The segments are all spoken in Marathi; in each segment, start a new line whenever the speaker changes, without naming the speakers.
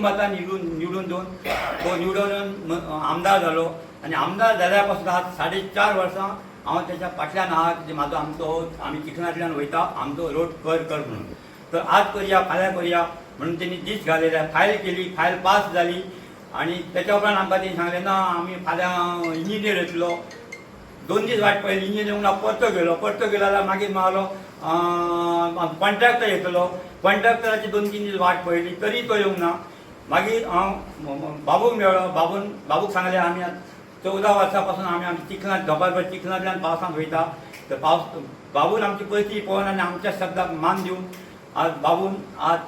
मतान निवडून देऊन तो निवडून आमदार झालो आणि आमदार झाल्यापासून आज 4.5 वर्सां हांव त्याच्या फाटल्यान आहा की म्हाजो आमी चिखलांतल्यान वयता आमचो रोड कर म्हणून. तर आज करूया फाल्यां करूया म्हणून त्यांनी दीस घालयल्या, फायल केली, फायल पास झाली आणि त्याच्या उपरांत आमकां तेणी सांगलें ना आमी फाल्यां इंजिनियर येतलो. 2 दीस वाट पळयली, इंजिनियर येवंक ना, परतो गेलो जाल्यार मागीर मागलो कॉन्ट्रॅक्टर येतलो. कॉन्ट्रॅक्टराची 2-3 दीस वाट पळयली तरी तो येवंक ना. मागीर हांव बाबूक मेळ्ळो, बाबूक सांगलें आमी 14 वर्सां पासून आमी चिखलांत धोपारभर चिखलांतल्यान पावसांत वयता. तर बाबून आमची परिस्थिती पळोवन आनी आमच्या शब्दाक मान दिवन आज बाबून आज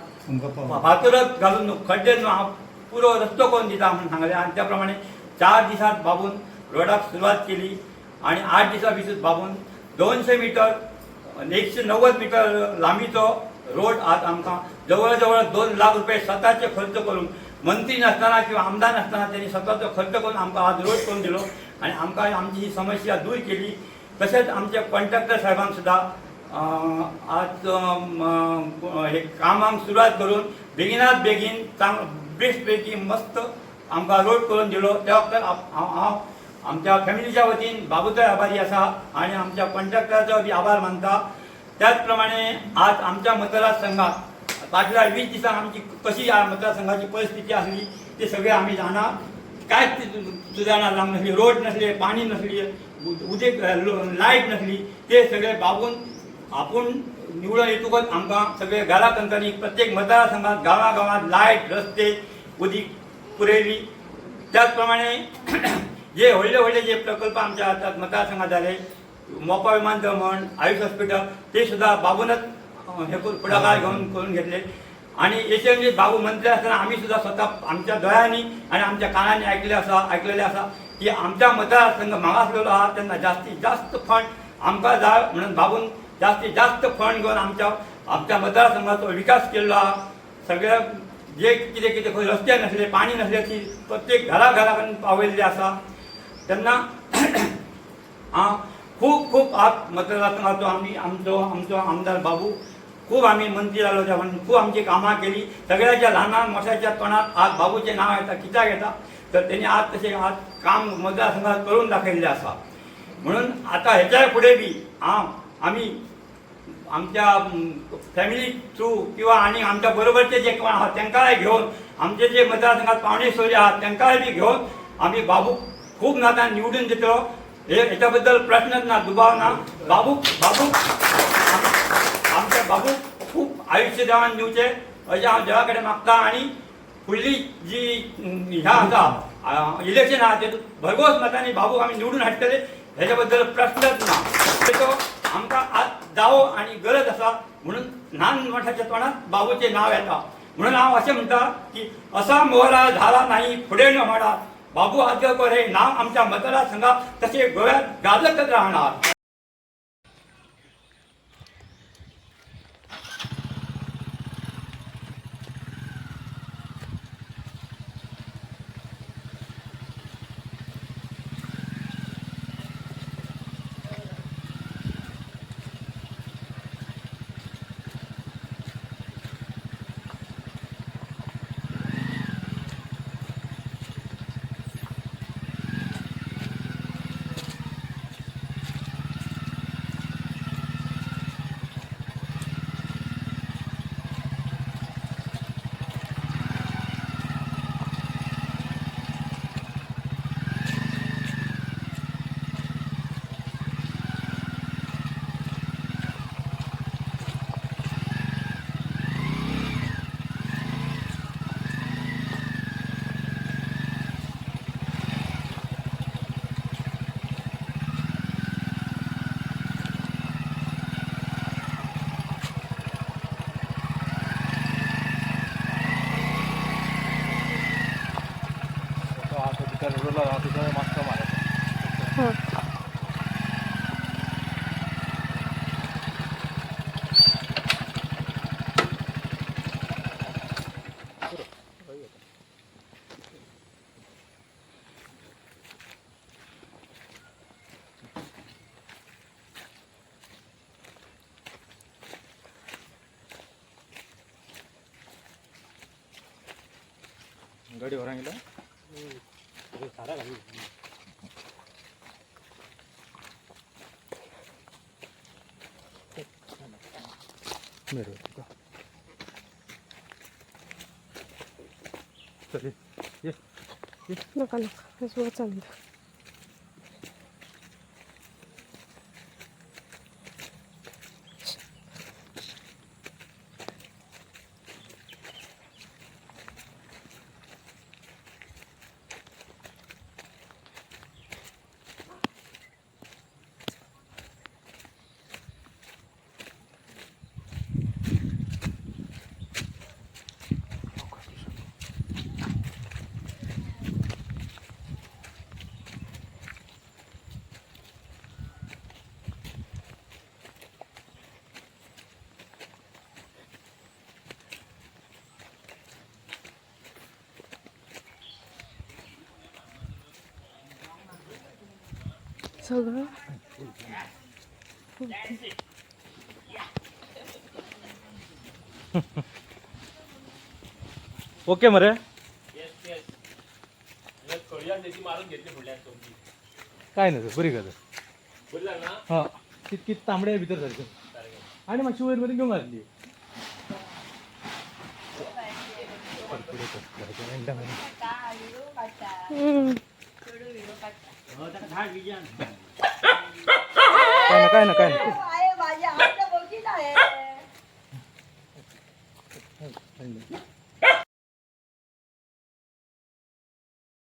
फातरच घालून खड्डे हांव पुरो रस्तो करून दिता म्हणून सांगलें आनी त्या प्रमाणे 4 दिसांत बाबून रोडाक सुरवात केली आणि 8 दिसां भितर बाबून 200 मीटर 190 मीटर लांबीचो रोड आज आमकां जवळ जवळ 2 लाख रुपये स्वताचे खर्च करून मंत्री नसताना किंवा आमदार नसताना त्यांनी स्वताचो खर्च करून आमकां आज रोड करून दिलो आणि आमकां आमची ही समस्या दूर केली. तशेंच आमच्या कॉन्ट्रॅक्टर साहेबांक सुद्दां आज हे कामाक सुरवात करून बेगिनात बेगीन बेस्ट पैकी मस्त आमकां रोड करून दिलो. त्या वखदार हांव आमच्या फॅमिलीच्या वतीन बाबूचोय आभारी आसा आणि आमच्या कॉन्ट्रॅक्टराचो बी आभार मानता. त्याच प्रमाणे आज आमच्या मतदारसंघात फाटल्या 20 दिसांक आमची कशी ह्या मतदारसंघाची परिस्थिती आसली ते सगळे आमी जाणा. कांयच सुदारणा जावंक नासली, रोड नसले, पाणी नसली, उदक लायट नसली, ते सगळे बाबून आपूण निवडून येतकच आमकां सगळे घराकंतनी प्रत्येक मतदारसंघात गांवांत लायट रस्ते उदीक पुरयली. त्याच प्रमाणे जे व्हडले जे प्रकल्प आमच्या मतदारसंघात जाले, मोपा विमानतळ म्हण, आयुष हॉस्पिटल, ते सुद्धा बाबूनच हे पुढाकार घेऊन करून घेतले. आणि याचे म्हणजे बाबू मंत्री असताना आम्ही सुद्धा स्वतः आमच्या दोळ्यांनी आणि आमच्या कानांनी ऐकलेले असा की आमच्या मतदारसंघ मागासलेलो आहा त्यांना जास्तीत जास्त फंड आमकां जाय म्हणून बाबून जास्तीत जास्त फंड घेऊन आमच्या मतदारसंघाचो विकास केल्लो आहा. सगळ्या जे कितें खंय रस्ते नसले, पाणी नसले, ती प्रत्येक घराघरापर्यंत पावयल्ली आसा. तेन्ना हांव खूब आज मतदारसंघाचो आमचो आमदार बाबू खूब आमी मंत्री जालो त्या म्हणून खूब आमची कामां केली. सगळ्याच्या ल्हान मोठ्याच्या तोंडात आज बाबूचें नांव येता. कित्याक येता तर तेणी आज तशें आज काम मतदारसंघात करून दाखयल्लें आसा. म्हणून आतां हेच्या फुडें बी आमी आमच्या फॅमिली थ्रू किंवा आनी आमच्या बरोबरचे जे कोण आहात तांकांय घेवन आमचे जे मतदारसंघात पावणे सोयरे आहात तांकांय बी घेवन आमी बाबूक खूब नातान निवडून दितलो. हेच्या बद्दल प्रश्नच ना, दुबाव ना. बाबूक आमच्या बाबूक खूब आयुश्य देवान दिवचें अशें हांव देवा कडेन मागता. आनी फुडली जी ह्या आसा इलेक्शन आहा तेतूंत भरघोस मतांनी बाबूक आमी निवडून हाडटले हेच्या बद्दल प्रश्नच ना. तो आमकां आज जावो आनी गरज आसा म्हणून ल्हान मोठ्याच्या तोंडात बाबूचें नांव येता. म्हणून हांव अशें म्हणटा की असा मोहरा झाला नाही फुडें न म्हणा, बाबू आजकर हे नाव आमच्या मतदारसंघात तसे गोव्यात गाजतच राहणार.
गाडी वरांगीला
सारा घालू
बरोबर चल ये
नका नका असं चाललं सगळं
ओके मरे
मारून घेतली फुडल्या तुमची
काय नाही बरी गज
बोलला ना
हा तितकी तांबडे भितर सारखं आणि मागची वयर मध्ये घेऊन मारली काय ना काय ना